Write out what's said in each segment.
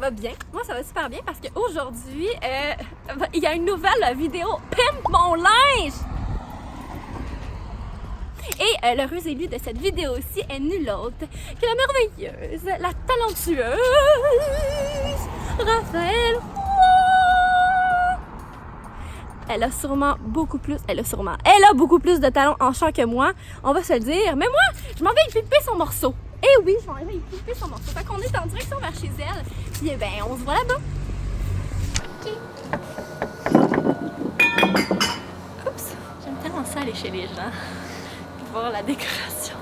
va bien. Moi, ça va super bien parce qu'aujourd'hui, il y a une nouvelle vidéo Pimp mon linge! Et l'heureuse élue de cette vidéo-ci est nulle autre que la merveilleuse, la talentueuse Raphaël Roy! Elle a beaucoup plus de talent en chant que moi, on va se le dire. Mais moi, je m'en vais y pimper son morceau. Eh oui, je m'en vais y pimper son morceau. Fait qu'on est en direction vers chez elle. Puis ben, on se voit là-bas. OK. Oups, j'aime tellement ça aller chez les gens. Puis voir la décoration.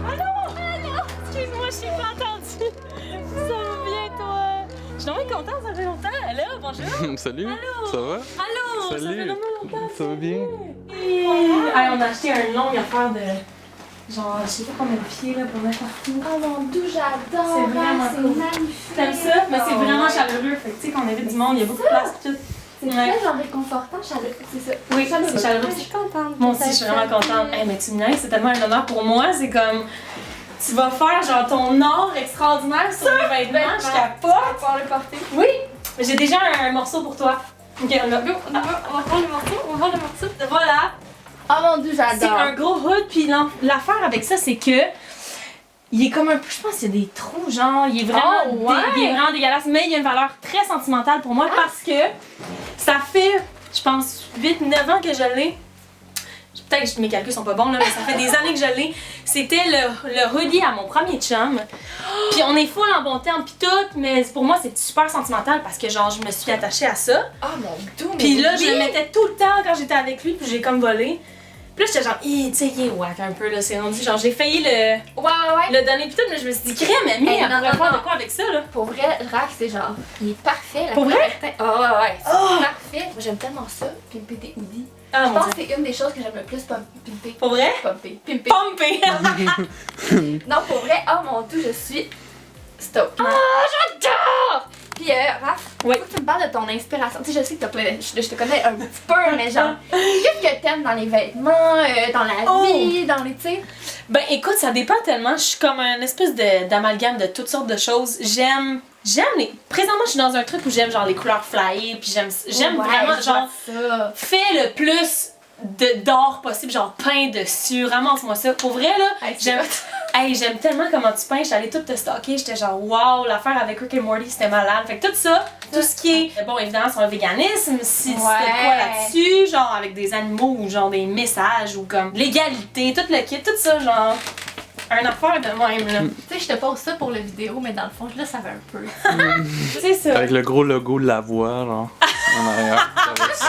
Allô? Allô? Excuse-moi, je suis pas entendue. Ça va bien, toi? Je suis vraiment contente, ça fait longtemps. Allô, bonjour. Salut, Allô? ça va? Allô, Salut. ça fait vraiment longtemps. Ça va bien? Hey, on a acheté un long affaire de... Genre, je sais pas combien de pieds là pour mettre partout. Oh mon Dieu, j'adore! C'est vraiment c'est cool. magnifique! T'aimes ça? Mais c'est Oh, vraiment ouais. chaleureux. Fait que tu sais, quand on invite du monde, il y a beaucoup de place pis tout. C'est Ouais. très genre réconfortant, chaleureux. C'est ça. Oui, c'est chaleureux. Je suis contente. Moi aussi, je suis vraiment contente. Hey, mais tu me niaises, c'est tellement un honneur pour moi. C'est comme... Tu vas faire genre ton art extraordinaire sur les vêtements. Je capote. Pouvoir le porter. Oui! J'ai déjà un morceau pour toi. Ok, on va... On va prendre le morceau. On va voir le morceau. Voilà. Oh mon Dieu, C'est j'adore. un gros hood, puis l'affaire avec ça, c'est que il est comme un peu, je pense qu'il y a des trous, genre, il est vraiment, Oh, ouais. il est vraiment dégueulasse, mais il y a une valeur très sentimentale pour moi parce que ça fait, je pense, 8-9 ans que je l'ai. Peut-être que mes calculs sont pas bons, là, mais ça fait des années que je l'ai. C'était le hoodie à mon premier chum. Puis on est full en bon terme, puis tout, mais pour moi, c'est super sentimental parce que, genre, je me suis attachée à ça. Oh mon Dieu, mais Puis là, oui. je le mettais tout le temps quand j'étais avec lui, puis j'ai comme volé. Puis là, j'étais genre, tu sais, il est wack un peu, là, c'est rendu. Genre, j'ai failli Ouais. le donner, puis tout, mais je me suis dit, crème, mais Hey, elle non, pourrait non, faire non. de quoi avec ça, là? Pour vrai, Raph, c'est genre, il est parfait. La Pour couleur vrai? est teinte- Oh ouais, c'est Oh. parfait. Moi, j'aime tellement ça. Pimper des hoodies. Ah, Je mon pense Dieu. que c'est une des choses que j'aime le plus pimper. Pour vrai? Pimper. Pompé! Non, pour vrai, oh mon Dieu, je suis stop. Oh, j'adore! Puis, Raph, Oui. faut que tu me parles de ton inspiration. Tu sais, je sais que je te connais un petit peu, mais genre, qu'est-ce que t'aimes dans les vêtements, dans la vie, dans les, tu sais? Ben écoute, ça dépend tellement. Je suis comme un espèce d'amalgame de toutes sortes de choses. J'aime les... Présentement, je suis dans un truc où j'aime genre les couleurs flyées, puis j'aime Ouais, vraiment je genre... vois ça. Fais le plus d'or possible, genre peint dessus, ramasse-moi ça. Pour vrai là, Hey, c'est j'aime tellement comment tu peins, j'allais tout te stocker, j'étais genre wow, l'affaire avec Rick et Morty c'était malade. Fait que tout ça, tout ce qui est, bon évidemment sur le véganisme, si tu fais quoi là-dessus, genre avec des animaux ou genre des messages ou comme l'égalité, tout le kit, tout ça genre, un affaire de même là. Tu sais, je te pose ça pour la vidéo, mais dans le fond, je le savais un peu. C'est ça. Avec le gros logo de la voix, là, en arrière. Avec ça.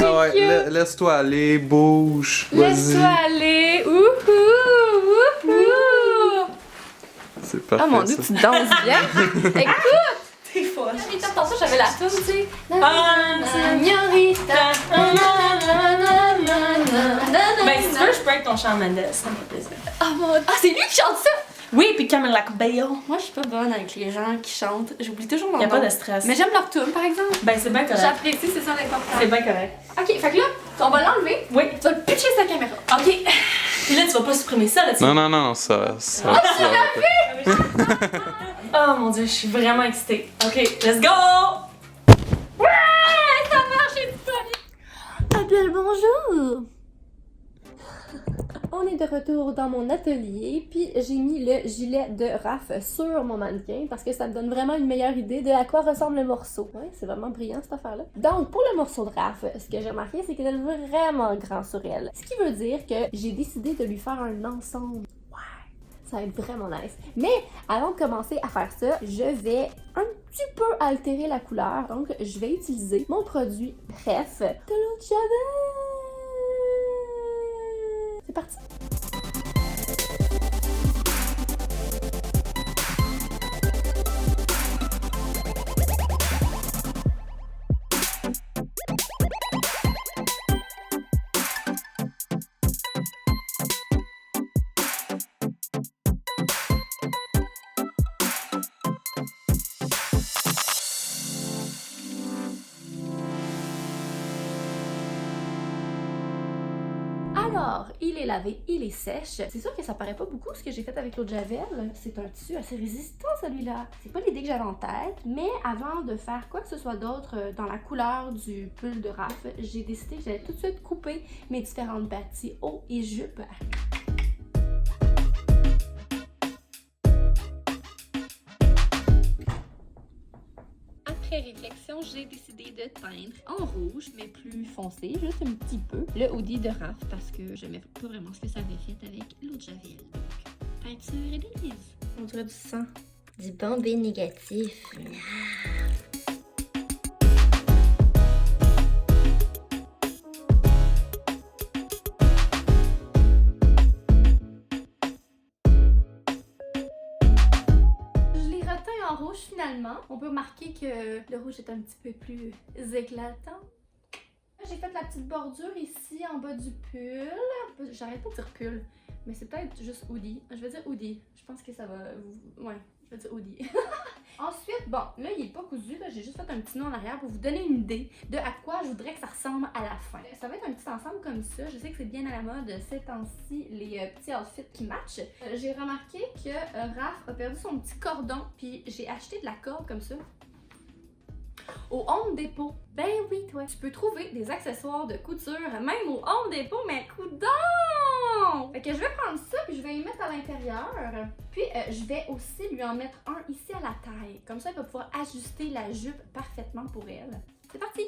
Ah ouais, laisse-toi aller, bouge, vas-y. Laisse-toi aller. Ouhou, ouhou. C'est parfait, Oh mon Dieu, ça. tu danses bien. Écoute, T'es folle. tantôt j'avais la toune, tu sais. Señorita. Ben si tu veux, Ben, je peux être ton Shawn Mendes, ça me fait plaisir. oh mon Dieu. Ah, c'est lui qui chante ça. Oui, puis Camila Cabello. Moi, je suis pas bonne avec les gens qui chantent. J'oublie toujours leur Y'a nom. pas de stress. Mais j'aime leur tune, par exemple. Ben c'est bien correct. J'apprécie, c'est ça l'important. C'est bien correct. Ok, fait que là, on va l'enlever. Oui. Tu vas le pitcher sa caméra. Ok. Puis là, tu vas pas supprimer ça, là, tu Non, non, non, ça Oh mon dieu, je suis vraiment excitée. Ok, let's go! Ouais, ça marche, c'est disponible. Abel, bonjour. On est de retour dans mon atelier, puis j'ai mis le gilet de Raph sur mon mannequin parce que ça me donne vraiment une meilleure idée de à quoi ressemble le morceau. Ouais, c'est vraiment brillant cette affaire-là. Donc, pour le morceau de Raph, ce que j'ai remarqué, c'est qu'il est vraiment grand sur elle. Ce qui veut dire que j'ai décidé de lui faire un ensemble. Ça va être vraiment nice. Mais avant de commencer à faire ça, je vais un petit peu altérer la couleur. Donc, je vais utiliser mon produit Bref de l'eau de Javel. C'est parti! Alors, il est lavé, il est sèche. C'est sûr que ça paraît pas beaucoup ce que j'ai fait avec l'eau de Javel. C'est un tissu assez résistant celui-là. C'est pas l'idée que j'avais en tête, mais avant de faire quoi que ce soit d'autre dans la couleur du pull de Raph, j'ai décidé que j'allais tout de suite couper mes différentes parties haut et jupe. Après réflexion, j'ai décidé de teindre en rouge, mais plus foncé, juste un petit peu, le hoodie de Raph parce que j'aimais pas vraiment ce que ça avait fait avec l'eau de Javel. Donc, peinture et des On dirait du sang. Du bon B négatif. En rouge finalement. On peut remarquer que le rouge est un petit peu plus éclatant. J'ai fait la petite bordure ici en bas du pull. J'arrête pas de dire pull, mais c'est peut-être juste hoodie. Je vais dire hoodie. Je pense que ça va... Ouais, je vais dire hoodie. Ensuite, bon, là il est pas cousu, j'ai juste fait un petit nœud en arrière pour vous donner une idée de à quoi je voudrais que ça ressemble à la fin. Ça va être un petit ensemble comme ça. Je sais que c'est bien à la mode ces temps-ci, les petits outfits qui matchent. J'ai remarqué que Raph a perdu son petit cordon, puis j'ai acheté de la corde comme ça au Home Depot. Ben oui, toi, tu peux trouver des accessoires de couture même au Home Depot, mais coudonc! Fait que je vais prendre ça puis je vais y mettre à l'intérieur. Puis je vais aussi lui en mettre un ici à la taille. Comme ça, elle va pouvoir ajuster la jupe parfaitement pour elle. C'est parti!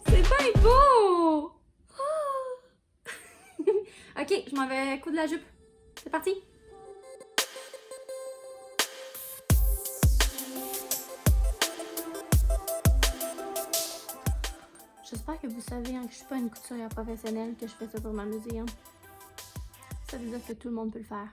C'est bien beau! Oh! Ok, je m'en vais coudre la jupe. C'est parti! J'espère que vous savez que je suis pas une couturière professionnelle, que je fais ça pour m'amuser. Ça veut dire que tout le monde peut le faire.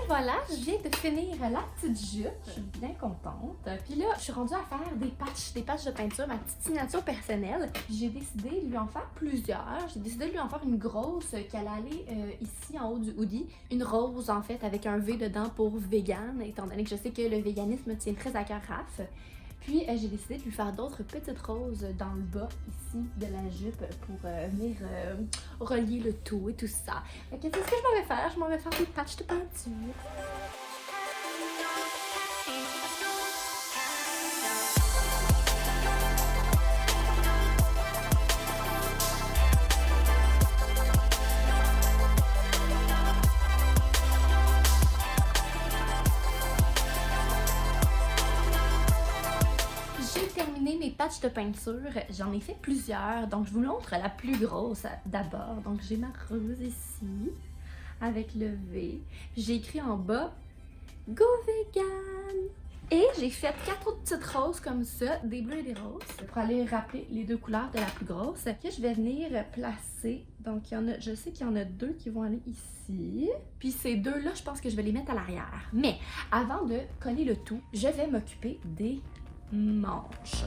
Voilà, je viens de finir la petite jupe. Je suis bien contente. Puis là, je suis rendue à faire des patchs de peinture, ma petite signature personnelle. J'ai décidé de lui en faire plusieurs. J'ai décidé de lui en faire une grosse qui allait aller ici en haut du hoodie. Une rose en fait avec un V dedans pour vegan, étant donné que je sais que le véganisme tient très à cœur Raph. Puis j'ai décidé de lui faire d'autres petites roses dans le bas ici de la jupe pour venir relier le tout et tout ça. Ok, c'est ce que je m'en vais faire. Je m'en vais faire des patchs de peinture. Mes patchs de peinture, j'en ai fait plusieurs, donc je vous montre la plus grosse d'abord. Donc j'ai ma rose ici avec le V, j'ai écrit en bas Go Vegan et j'ai fait 4 autres petites roses comme ça, des bleus et des roses pour aller rappeler les deux couleurs de la plus grosse que je vais venir placer. Donc il y en a, je sais qu'il y en a 2 qui vont aller ici, puis ces 2 là je pense que je vais les mettre à l'arrière. Mais avant de coller le tout, je vais m'occuper des manches.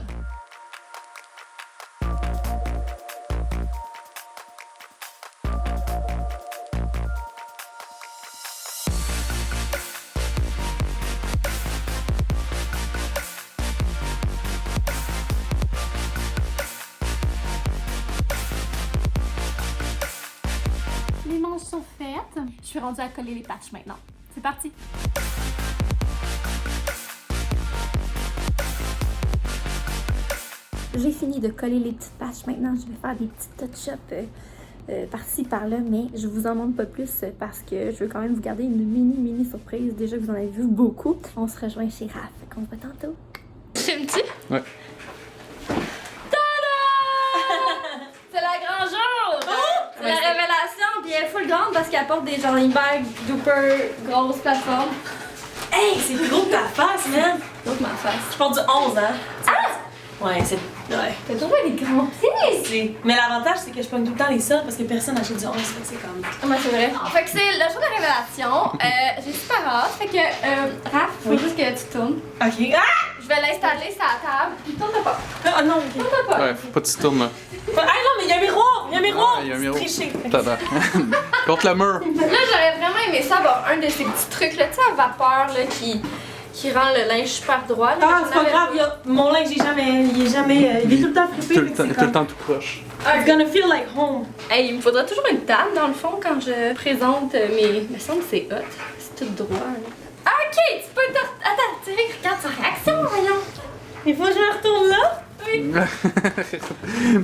Les manches sont faites. Je suis rendue à coller les patchs maintenant. C'est parti! J'ai fini de coller les petites patchs. Maintenant, je vais faire des petits touch-ups par-ci, par-là, mais je vous en montre pas plus parce que je veux quand même vous garder une mini surprise. Déjà que vous en avez vu beaucoup. On se rejoint chez Raph. Qu'on voit tantôt. Filmes-tu? Ouais. Tada! C'est la grand jour! C'est la révélation, puis elle est full grande parce qu'elle porte des genre hyper duper grosses plateformes. Hey, c'est plus gros que ta face, man! Donc ma face. Je porte du 11, hein? Ah! Ouais, c'est Ouais. T'as toujours des grands pieds! Mais l'avantage, c'est que je pogne tout le temps les soldes parce que personne n'achète du 11, fait que c'est comme. Ouais, c'est vrai. Fait que c'est le jour de révélation. J'ai super hâte. Fait que, Raph, faut juste que tu tournes. Ok. Ah! Je vais l'installer sur la table. Puis tourne pas. Ah non, ok. Tourne pas. Ouais, faut pas que tu tournes là. Ah non, mais il y a un miroir! Il y a un miroir! Ah, il y a un miroir. Triché. Tada. Contre le mur. Là, j'aurais vraiment aimé ça avoir un de ces petits trucs là, tu sais, à vapeur là, qui rend le linge super droit. Là, Ah, c'est pas grave, mon linge, il est tout le temps frippé. Tout le temps tout croche. It's gonna feel like home. Hey, il me faudra toujours une table dans le fond quand je présente mes. Il me semble que c'est hot. C'est tout droit. Là. Ah, ok, tu peux te. Attends, tu sais, regarde sa réaction, voyons. Il faut que je me retourne là? Oui.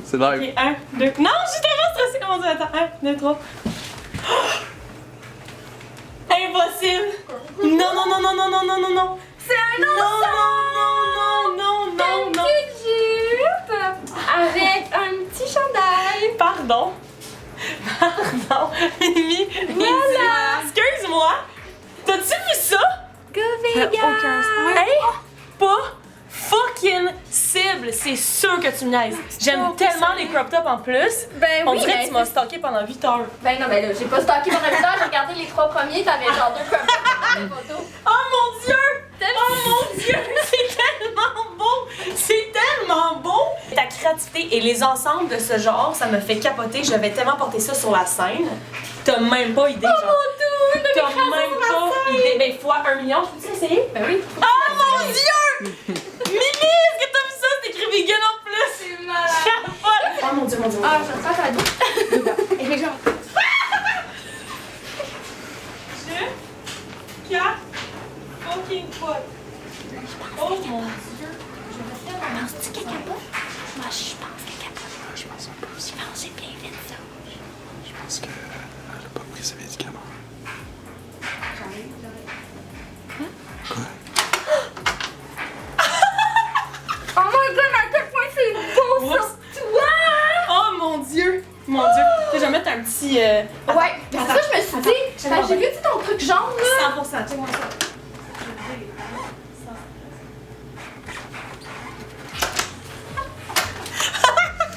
C'est live. Ok, 1, 2. Non, je suis tellement stressée. Comment dire? Attends, 1, 2, 3. Impossible! Non, non, non, non, non, non, non, non, non! C'est un Non, non, non, non, non, Une non! petite jupe avec un petit chandail. Pardon! Pardon! Mimi! Voilà. Excuse-moi! T'as-tu vu ça? Go Vegas! Hey! Pas fucking cible! C'est sûr que tu me niaises! J'aime tellement les crop tops en plus! Ben On oui, dirait ben que tu m'as stalké pendant 8 heures. Ben non, ben là, j'ai pas stocké pendant 8 heures, j'ai regardé les 3 premiers, t'avais genre 2 photos. Oh mon Dieu! Oh mon Dieu! C'est tellement beau! C'est tellement beau! Ta créativité et les ensembles de ce genre, ça me fait capoter. Je vais tellement porter ça sur la scène. T'as même pas idée, genre. T'as même pas idée. Ben, fois 1 million, je peux-tu essayer? Ben oui. Oh mon Dieu! Mimi, est-ce que t'as vu ça? C'est écrit vegan en plus! C'est malade. Capote! Oh mon Dieu, mon Dieu. Ah, je vais faire la douche. Et les gens. Je fucking pot. Oh mon Dieu. Penses-tu qu'elle capote? Moi, je pense qu'elle capote. Je pense un peu aussi. Je pense que j'ai bien fait ça. Je pense qu'elle a pas pris ses médicaments. Oh my god, à quel point c'est beau Oups. sur toi! Oh mon Dieu. Mon Dieu. Je vais mettre un petit. Ouais, Attends, c'est ça, je me suis dit. attends, Ben, j'ai vu tu sais, ton truc jaune là. 100%. Check-moi ça.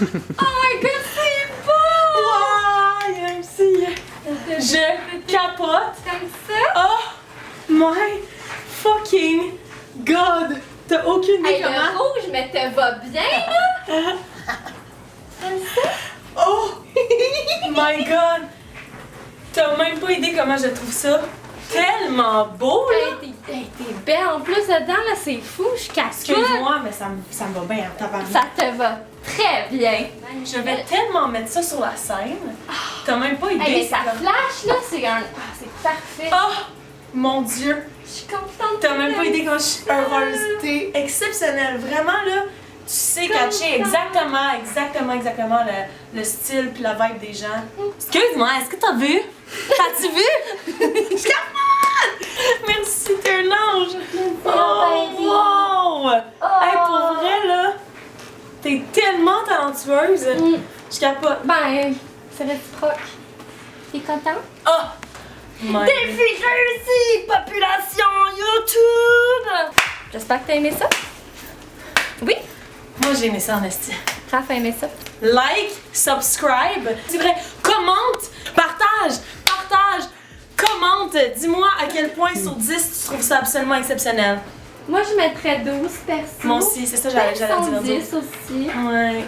Oh my god, c'est beau! Wow, il y a un petit. Je capote. Comme ça. Oh my fucking god. T'as aucune idée Hey, le comment. rouge, mais te va bien là. Comme ça. Oh my god. T'as même pas idée comment je trouve ça tellement beau là. T'es belle en plus dedans là, c'est fou, je casse. Excuse-moi, mais ça me va bien en tabarnak. Ça te va très bien. Je vais tellement mettre ça sur la scène. T'as même pas idée. Hey, mais c'est ça comme- flash là, c'est un. Ah, c'est parfait. Oh mon Dieu. Je suis contente. T'as même pas idée quand je suis heureuse. T'es exceptionnelle. Vraiment là, tu sais catcher exactement le style puis la vibe des gens. Excuse-moi, est-ce que t'as vu? T'as-tu vu? Je capote! Merci, t'es un ange. Oh wow! Hey, pour vrai là, t'es tellement talentueuse. Je capote. Ben, c'est réciproque. T'es content? Oh! My Défi réussi! Population YouTube! J'espère que t'as aimé ça. Oui? Moi j'ai aimé ça en esti. Raph a aimé ça. Like, subscribe, c'est vrai, commente, partage, commente, dis-moi à quel point sur 10 tu trouves ça absolument exceptionnel. Moi, je mettrais 12 perso. Moi aussi, c'est ça j'allais dire. 10 aussi. Ouais.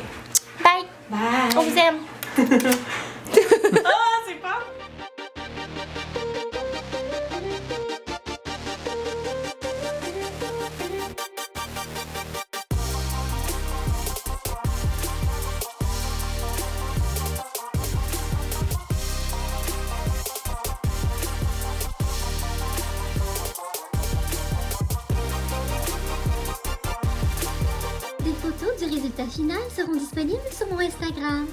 Bye! Bye. On vous aime! Ah, c'est pas. Des photos du résultat final seront disponibles sur mon Instagram.